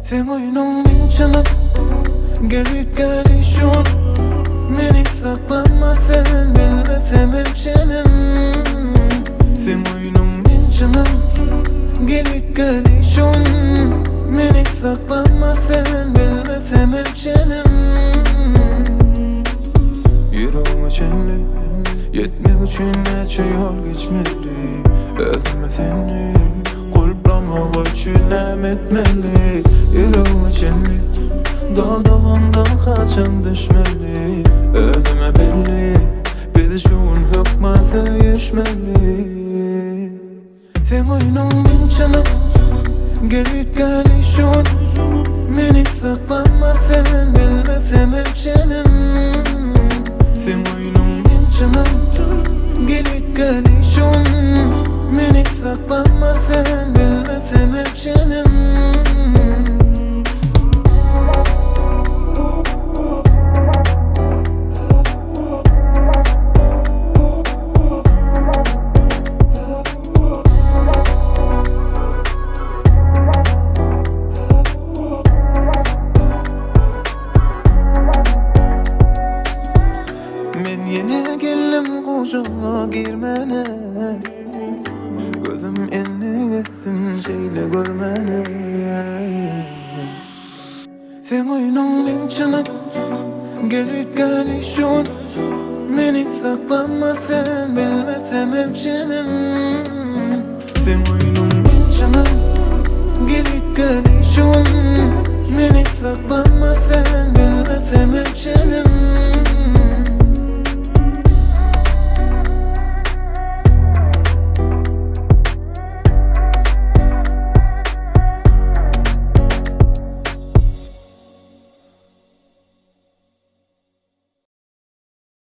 Sen oyunun içine gelip gelişiyorsun. Beni saklanma sen bilmesem hemşerim. Sen oyunun içine gelip gelişiyorsun. Beni saklanma sen bilmesem hemşerim. Yüreğime çenli yetmek için neçe yol geçmeli. Özüme seni kulplamak için etmeli. Yüreğime çenli dağdan kaçan düşmeli. Özüme belli biz şun hükmete yüşmeli. Sen oyunun içine gelip gelişiyorsun. Beni saklanma sen bilmesem hemşerim. Sen oyunun içine gelip gelişiyorsun. Beni saklanma sen bilmesem hemşerim. Men yine geldim kucağına girmene. Gözüm enni etsin şeyle görmene. Sen oyunun içine gelip gelişiyorsun. Beni saklanma sen bilmesem hemşerim. Sen oyunun içine gelip gelişiyorsun. Beni saklanma sen bilmesem hemşerim.